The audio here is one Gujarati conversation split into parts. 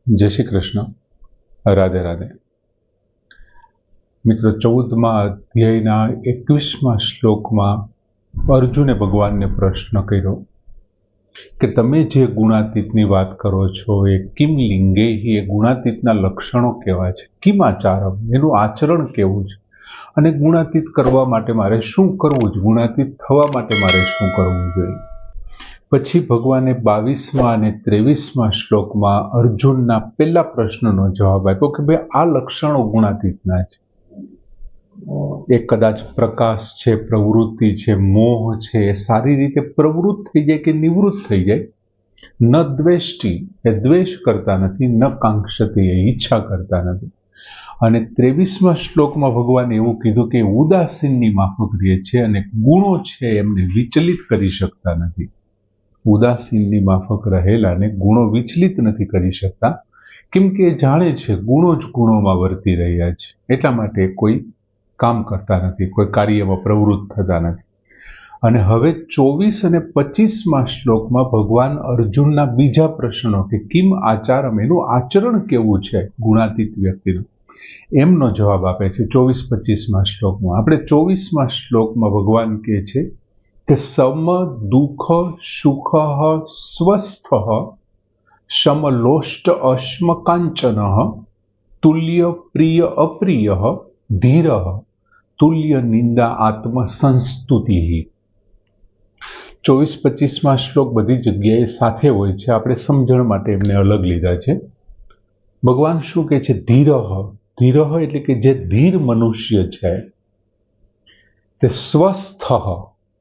જય શ્રી કૃષ્ણ. રાધે રાધે. મિત્રો, 14મા અધ્યાયના 21મા શ્લોકમાં અર્જુને ભગવાનને પ્રશ્ન કર્યો કે તમે જે ગુણાતીતની વાત કરો છો એ કિમ લિંગેહી, એ ગુણાતીતના લક્ષણો કેવા છે, કિમ આચારમ, એનું આચરણ કેવું છે, અને ગુણાતીત કરવા માટે મારે શું કરવું છે, ગુણાતીત થવા માટે મારે શું કરવું જોઈએ. પછી ભગવાને 22મા અને 23મા શ્લોકમાં અર્જુનના પહેલા પ્રશ્નનો જવાબ આપ્યો કે ભાઈ આ લક્ષણો ગુણાતીતના છે. એ કદાચ પ્રકાશ છે, પ્રવૃત્તિ છે, મોહ છે, એ સારી રીતે પ્રવૃત્ત થઈ જાય કે નિવૃત્ત થઈ જાય. ન દ્વેષ્ટિ, એ દ્વેષ કરતા નથી, ન કાંક્ષતી, એ ઈચ્છા કરતા નથી. અને 23મા શ્લોકમાં ભગવાને એવું કીધું કે ઉદાસીનની માફક રહે છે અને ગુણો છે એમને વિચલિત કરી શકતા નથી. ઉદાસીનની માફક રહેલાને ગુણો વિચલિત નથી કરી શકતા, કેમ કે એ જાણે છે ગુણો જ ગુણોમાં વર્તી રહ્યા છે, એટલા માટે કોઈ કામ કરતા નથી, કોઈ કાર્યમાં પ્રવૃત્ત થતા નથી. અને હવે 24 અને 25મા શ્લોકમાં ભગવાન અર્જુનના બીજા પ્રશ્નો કે કિમ આચારમ, એનું આચરણ કેવું છે ગુણાતીત વ્યક્તિનું, એમનો જવાબ આપે છે 24-25મા શ્લોકમાં. આપણે 24મા શ્લોકમાં ભગવાન કહે છે કે સમ દુઃખ સુખ સ્વસ્થ સમલોષ્ટ અશ્મ કાંચન તુલ્ય પ્રિય અપ્રિય ધીર તુલ્ય નિંદા આત્મ સંસ્તુતિ. 24-25મા શ્લોક બધી જગ્યાએ સાથે હોય છે, આપણે સમજણ માટે એમને અલગ લીધા છે. ભગવાન શું કહે છે? ધીર. ધીર એટલે કે જે ધીર મનુષ્ય છે તે સ્વસ્થ.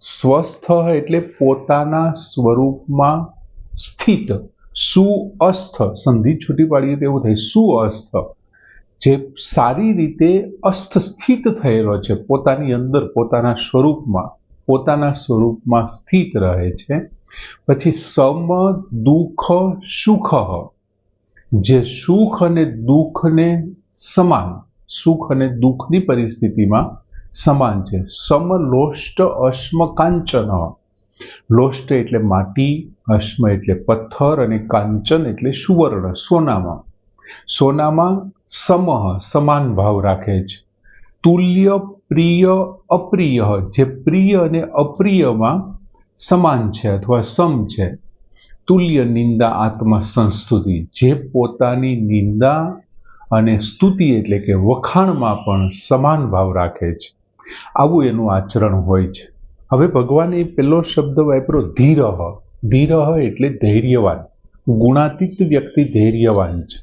સ્વસ્થ એટલે પોતાના સ્વરૂપમાં સ્થિત. સુઅસ્થ, સંધિ છૂટી પાડીએ તો એવું થાય, સુઅસ્થ, જે સારી રીતે અસ્થ સ્થિત થયેલો છે, પોતાની અંદર પોતાના સ્વરૂપમાં સ્થિત રહે છે. પછી સમ દુઃખ સુખ, જે સુખ અને દુઃખને સમાન, સુખ અને દુઃખની પરિસ્થિતિમાં સમાન છે. સમલોષ્ટ અશ્મ કાંચન, લોષ્ટ એટલે માટી, અશ્મ એટલે પથ્થર, અને કાંચન એટલે સુવર્ણ, સોનામાં સમાન ભાવ રાખે છે. તુલ્ય પ્રિય અપ્રિય, જે પ્રિય અને અપ્રિયમાં સમાન છે અથવા સમ છે. તુલ્ય નિંદા આત્મ સંસ્તુતિ, જે પોતાની નિંદા અને સ્તુતિ એટલે કે વખાણમાં પણ સમાન ભાવ રાખે છે. આવું એનું આચરણ હોય છે. હવે ભગવાને પહેલો શબ્દ વાપર્યો ધીર. ધીર એટલે ધૈર્યવાન. ગુણાતીત વ્યક્તિ ધૈર્યવાન છે.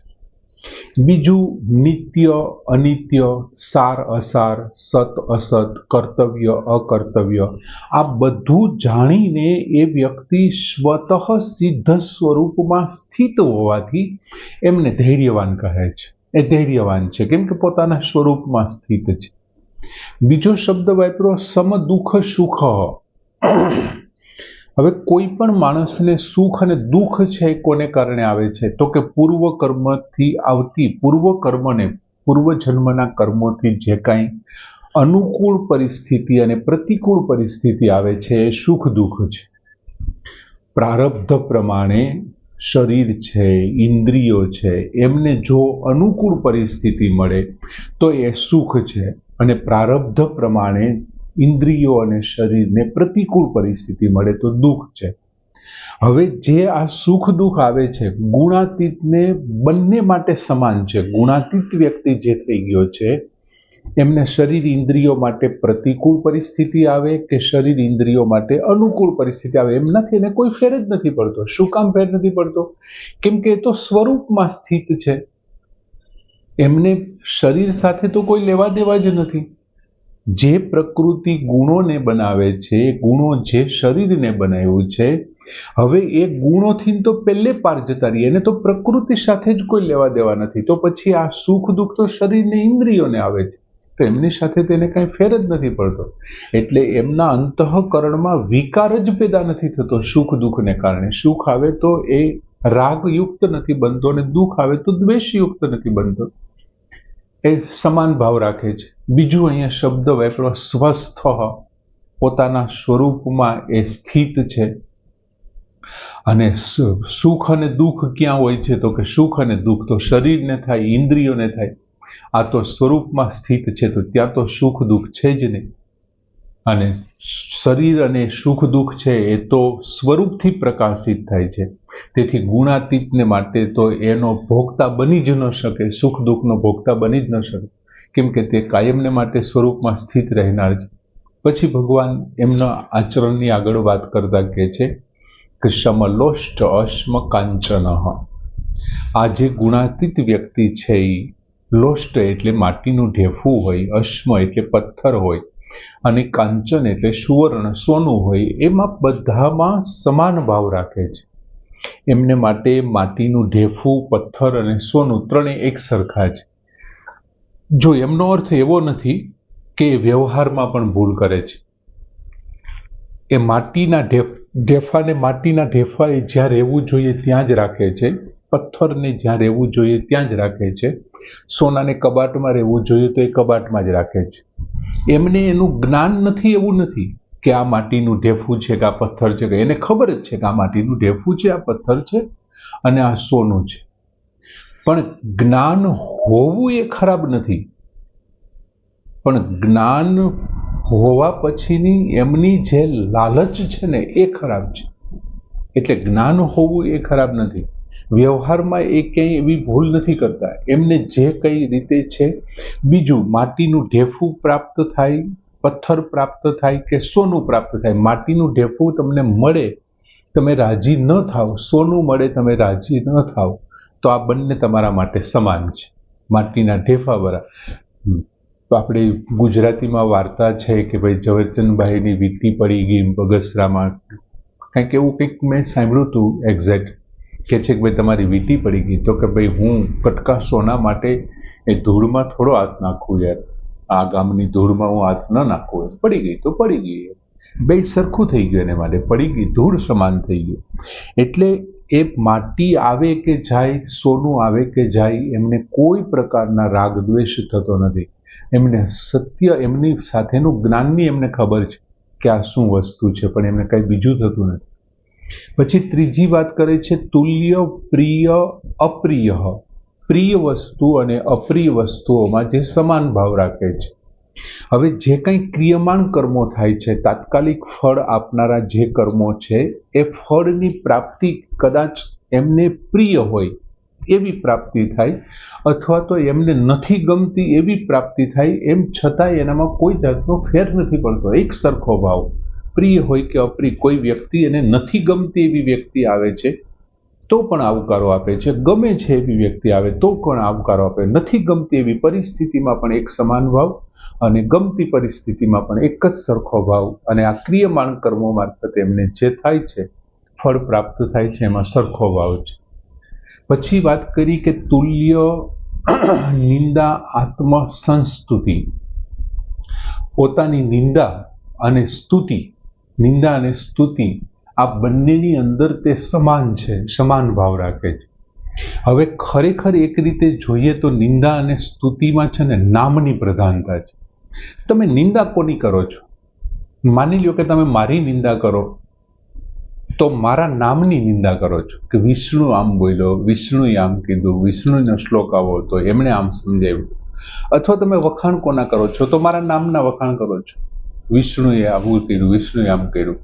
બીજું નિત્ય અનિત્ય, સાર અસાર, સત અસત, કર્તવ્ય અકર્તવ્ય, આ બધું જાણીને એ વ્યક્તિ સ્વતઃ સિદ્ધ સ્વરૂપમાં સ્થિત હોવાથી એમને ધૈર્યવાન કહે છે. એ ધૈર્યવાન છે કેમ કે પોતાના સ્વરૂપમાં સ્થિત છે. બીજો શબ્દ વાપરો સમ દુઃખ સુખ. હવે કોઈ પણ માણસને સુખ અને દુઃખ છે એ કોને કારણે આવે છે? તો કે પૂર્વ કર્મથી આવતી, પૂર્વ જન્મના કર્મોથી જે કાંઈ અનુકૂળ પરિસ્થિતિ અને પ્રતિકૂળ પરિસ્થિતિ આવે છે એ સુખ દુઃખ છે. પ્રારબ્ધ પ્રમાણે શરીર છે, ઇન્દ્રિયો છે, એમને જો અનુકૂળ પરિસ્થિતિ મળે તો એ સુખ છે, અને પ્રારબ્ધ પ્રમાણે ઇન્દ્રિયો અને શરીરને પ્રતિકૂળ પરિસ્થિતિ મળે તો દુઃખ છે. હવે જે આ સુખ દુઃખ આવે છે, ગુણાતીતને બંને માટે સમાન છે. ગુણાતીત વ્યક્તિ જે થઈ ગયો છે એમને શરીર ઇન્દ્રિયો માટે પ્રતિકૂળ પરિસ્થિતિ આવે કે શરીર ઇન્દ્રિયો માટે અનુકૂળ પરિસ્થિતિ આવે, એમનાથી એને કોઈ ફેર જ નથી પડતો. શું કામ ફેર નથી પડતો? કેમ કે એ તો સ્વરૂપમાં સ્થિત છે, એમને શરીર સાથે તો કોઈ લેવા દેવા જ નથી. જે પ્રકૃતિ ગુણોને બનાવે છે, ગુણો જે શરીરને બનાવ્યું છે, હવે એ ગુણોથી તો પહેલે પાર જતા રહીએ, એને તો પ્રકૃતિ સાથે જ કોઈ લેવા દેવા નથી. તો પછી આ સુખ દુઃખ તો શરીરને ઇન્દ્રિયોને આવે છે, તો એમની સાથે તેને કાંઈ ફેર જ નથી પડતો. એટલે એમના અંતઃકરણમાં વિકાર જ પેદા નથી થતો સુખ દુઃખને કારણે. સુખ આવે તો એ રાગયુક્ત નથી બનતો અને દુઃખ આવે તો દ્વેષયુક્ત નથી બનતો. એ સમાન ભાવ રાખે છે. બીજું અહીંયા શબ્દ વાપરો સ્વસ્થ, પોતાના સ્વરૂપમાં એ સ્થિત છે. અને સુખ અને દુઃખ ક્યાં હોય છે? તો કે સુખ અને દુઃખ તો શરીરને થાય, ઇન્દ્રિયોને થાય. આ તો સ્વરૂપમાં સ્થિત છે, તો ત્યાં તો સુખ દુઃખ છે જ નહીં. અને શરીર અને સુખ દુઃખ છે એ તો સ્વરૂપથી પ્રકાશિત થાય છે. તેથી ગુણાતીતને માટે તો એનો ભોગતા બની જ ન શકે, સુખ દુઃખનો ભોગતા બની જ ન શકે, કેમ કે તે કાયમને માટે સ્વરૂપમાં સ્થિત રહેનાર છે. પછી ભગવાન એમના આચરણની આગળ વાત કરતા કહે છે કે સમલોષ્ટ અશ્મ કાંચન. આ જે ગુણાતીત વ્યક્તિ છે એ લોષ્ટ એટલે માટીનું ઢેફું હોય, અશ્મ એટલે પથ્થર હોય, અને કાંચન એટલે સુવર્ણ સોનું હોય, એમાં બધામાં સમાન ભાવ રાખે છે. એમને માટે માટીનું ઢેફું, પથ્થર અને સોનું ત્રણેય એક સરખા છે. જો એમનો અર્થ એવો નથી કે વ્યવહારમાં પણ ભૂલ કરે છે. એ માટીના ઢેફાને માટીના ઢેફાએ જ્યાં રહેવું જોઈએ ત્યાં જ રાખે છે, પથ્થરને જ્યાં રહેવું જોઈએ ત્યાં જ રાખે છે, સોનાને કબાટમાં રહેવું જોઈએ તો એ કબાટમાં જ રાખે છે. એમને એનું જ્ઞાન નથી એવું નથી કે આ માટીનું ઢેફું છે કે આ પથ્થર છે, કે એને ખબર જ છે કે આ માટીનું ઢેફું છે, આ પથ્થર છે અને આ સોનું છે. પણ જ્ઞાન હોવું એ ખરાબ નથી, પણ જ્ઞાન હોવા પછીની એમની જે લાલચ છે ને એ ખરાબ છે. એટલે જ્ઞાન હોવું એ ખરાબ નથી, વ્યવહારમાં એ ક્યાંય એવી ભૂલ નથી કરતા. એમને જે કઈ રીતે છે, બીજું માટીનું ઢેફું પ્રાપ્ત થાય, પથ્થર પ્રાપ્ત થાય કે સોનું પ્રાપ્ત થાય, માટીનું ઢેફું તમને મળે તમે રાજી ન થાવ, સોનું મળે તમે રાજી ન થાવ, તો આ બંને તમારા માટે સમાન છે. માટીના ઢેફા બરા તો આપણે ગુજરાતીમાં વાર્તા છે કે ભાઈ ઝવેરચંદભાઈની વીંટી પડી ગઈ બગસરામાં, કંઈક એવું કંઈક મેં સાંભળ્યું હતું એક્ઝેક્ટ, કે છે કે ભાઈ તમારી વીંટી પડી ગઈ, તો કે ભાઈ હું કટકા સોના માટે એ ધૂળમાં થોડો હાથ નાખું યાર, આ ગામની ધૂળમાં હું હાથ ન નાખું, પડી ગઈ તો પડી ગઈ, બે સરખું થઈ ગયું, એને માટે પડી ગઈ, ધૂળ સમાન થઈ ગયું. એટલે એ માટી આવે કે જાય, સોનું આવે કે જાય, એમને કોઈ પ્રકારના રાગ દ્વેષ થતો નથી. એમને સત્ય, એમની સાથેનું જ્ઞાનની એમને ખબર છે કે આ શું વસ્તુ છે, પણ એમને કંઈ બીજું થતું નથી. પછી ત્રીજી વાત કરે છે તુલ્ય પ્રિય અપ્રિય. પ્રિય વસ્તુ અને અપ્રિય વસ્તુઓમાં જે સમાન ભાવ રાખે છે. હવે જે કંઈ ક્રિયમાન કર્મો થાય છે, તાત્કાલિક ફળ આપનારા જે કર્મો છે, એ ફળની પ્રાપ્તિ કદાચ એમને પ્રિય હોય એવી પ્રાપ્તિ થાય, અથવા તો એમને નથી ગમતી એવી પ્રાપ્તિ થાય, એમ છતાંય એનામાં કોઈ જાતનો ફેર નથી પડતો, એક સરખો ભાવ. પ્રિય હોય કે અપ્રિય, કોઈ વ્યક્તિ એને નથી ગમતી એવી વ્યક્તિ આવે છે તો પણ આવકારો આપે છે, ગમે છે એવી વ્યક્તિ આવે તો પણ આવકારો આપે, નથી ગમતી એવી પરિસ્થિતિમાં પણ એક સમાન ભાવ, અને ગમતી પરિસ્થિતિમાં પણ એક જ સરખો ભાવ. અને આ ક્રિયમાન કર્મો મારફતે એમને જે થાય છે, ફળ પ્રાપ્ત થાય છે, એમાં સરખો ભાવ છે. પછી વાત કરી કે તુલ્ય નિંદા આત્મ સંસ્તુતિ. પોતાની નિંદા અને સ્તુતિ, નિંદા અને સ્તુતિ આ બંનેની અંદર તે સમાન છે, સમાન ભાવ રાખે છે. હવે ખરેખર એક રીતે જોઈએ તો નિંદા અને સ્તુતિમાં છે ને નામની પ્રધાનતા છે. તમે નિંદા કોની કરો છો? માની લ્યો કે તમે મારી નિંદા કરો તો મારા નામની નિંદા કરો છો, કે વિષ્ણુ આમ બોલ્યો, વિષ્ણુએ આમ કીધું, વિષ્ણુનો શ્લોક આવો તો એમણે આમ સમજાવ્યું. અથવા તમે વખાણ કોના કરો છો? તો મારા નામના વખાણ કરો છો, વિષ્ણુએ આવું કર્યું, વિષ્ણુએ આમ કર્યું.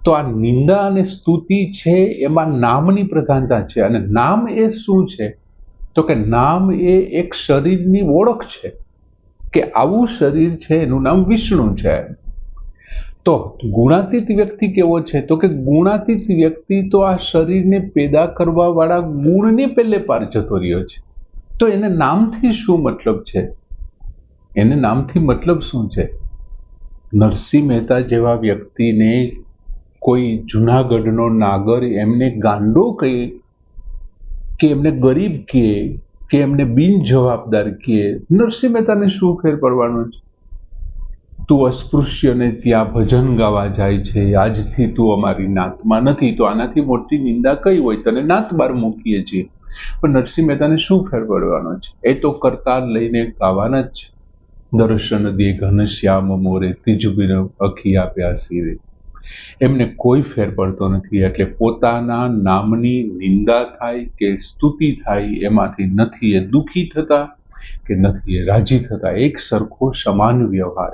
તો આ નિંદા અને સ્તુતિ છે એમાં નામની પ્રધાનતા છે. અને નામ એ શું છે? તો કે નામ એ એક શરીરની ઓળખ છે, કે આવું શરીર છે, એનું નામ વિષ્ણુ છે. તો ગુણાતીત વ્યક્તિ કેવો છે? તો કે ગુણાતીત વ્યક્તિ તો આ શરીરને પેદા કરવા વાળા ગુણને પહેલે પાર જતો રહ્યો છે. તો એને નામથી શું મતલબ છે? એને નામથી મતલબ શું છે? નરસિંહ મહેતા જેવા વ્યક્તિને કોઈ જુનાગઢનો નાગર એમને ગાંડો કહે, કે એમને ગરીબ કહે, કે એમને બિન જવાબદાર કહે, નરસિંહ મહેતાને શું ફેર પડવાનો છે? તું અસ્પૃશ્યને ત્યાં ભજન ગાવા જાય છે, આજથી તું અમારી નાતમાં નથી, તો આનાથી મોટી નિંદા કઈ હોય? તને નાત બાર મૂકીએ છીએ. પણ નરસિંહ મહેતાને શું ફેર પડવાનો છે? એ તો કરતાર લઈને ગાવાના જ છે. દર્શન દે ઘનશ્યામ મોરે, તિજબિન અખિયા પ્યાસી રે. એમને કોઈ ફેર પડતો નથી. એટલે પોતાના નામની નિંદા થાય કે સ્તુતિ થાય એમાંથી નથી એ દુઃખી થતા કે નથી એ રાજી થતા, એક સરખો સમાન વ્યવહાર.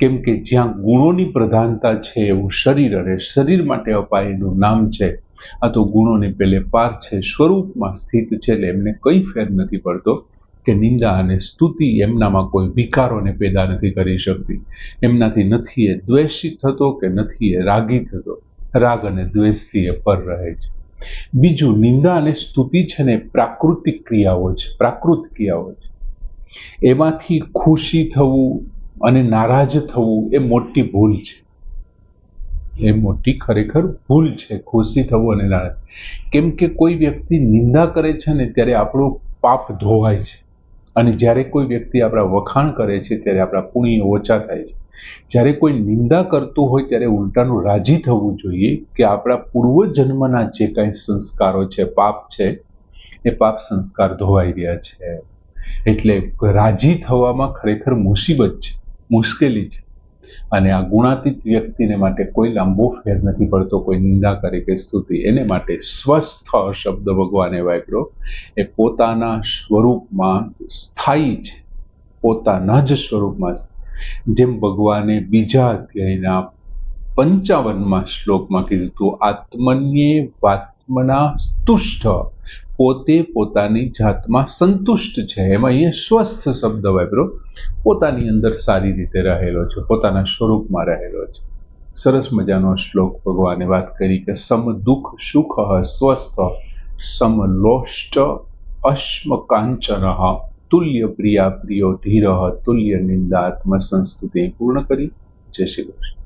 કેમ કે જ્યાં ગુણોની પ્રધાનતા છે એવું શરીર અને શરીર માટે અપાયેલું નામ છે, આ તો ગુણોને પેલે પાર છે, સ્વરૂપમાં સ્થિત છે. એટલે એમને કઈ ફેર નથી પડતો કે નિંદા અને સ્તુતિ એમનામાં કોઈ વિકારોને પેદા નથી કરી શકતી. એમનાથી નથી એ દ્વેષિત થતો કે નથી એ રાગી થતો. રાગ અને દ્વેષથી એ પર રહે છે. બીજું, નિંદા અને સ્તુતિ છે ને પ્રાકૃતિક ક્રિયાઓ છે, પ્રાકૃત ક્રિયાઓ છે. એમાંથી ખુશી થવું અને નારાજ થવું એ મોટી ભૂલ છે. એ મોટી ખરેખર ભૂલ છે, ખુશી થવું અને નારાજ. કેમ કે કોઈ વ્યક્તિ નિંદા કરે છે ને ત્યારે આપણું પાપ ધોવાય છે, અને જ્યારે કોઈ વ્યક્તિ આપણા વખાણ કરે છે ત્યારે આપણા પુણ્ય ઓછા થાય છે. જ્યારે કોઈ નિંદા કરતું હોય ત્યારે ઉલટાનું રાજી થવું જોઈએ કે આપણા પૂર્વજન્મના જે કાંઈ સંસ્કારો છે, પાપ છે, એ પાપ સંસ્કાર ધોવાઈ રહ્યા છે. એટલે રાજી થવામાં ખરેખર મુસીબત છે, મુશ્કેલી છે. અને આ ગુણાતીત વ્યક્તિને માટે કોઈ લાંબો ફેર નથી પડતો કોઈ નિંદા કરે કે સ્તુતિ. એને માટે સ્વસ્થ શબ્દ ભગવાને વાપર્યો. એ પોતાના સ્વરૂપમાં સ્થાયી છે, પોતાના જ સ્વરૂપમાં. જેમ ભગવાને બીજા અધ્યાયના 55મા શ્લોકમાં કીધું હતું, આત્મન્યે વાત્મના તુષ્ટ, પોતે પોતાની જાતમાં સંતુષ્ટ છે. એમાં અહીંયા સ્વસ્થ શબ્દ વાપર્યો. પોતાની અંદર સારી રીતે રહેલો છે, પોતાના સ્વરૂપમાં રહેલો છે. સરસ મજાનો શ્લોક ભગવાને વાત કરી કે સમ દુઃખ સુખ સ્વસ્થ સમલોષ્ટ અશ્મ કાંચન તુલ્ય પ્રિયા પ્રિયો ધીર તુલ્ય નિંદાત્મ સંસ્તુતિ. પૂર્ણ કરી. જય શ્રી કૃષ્ણ.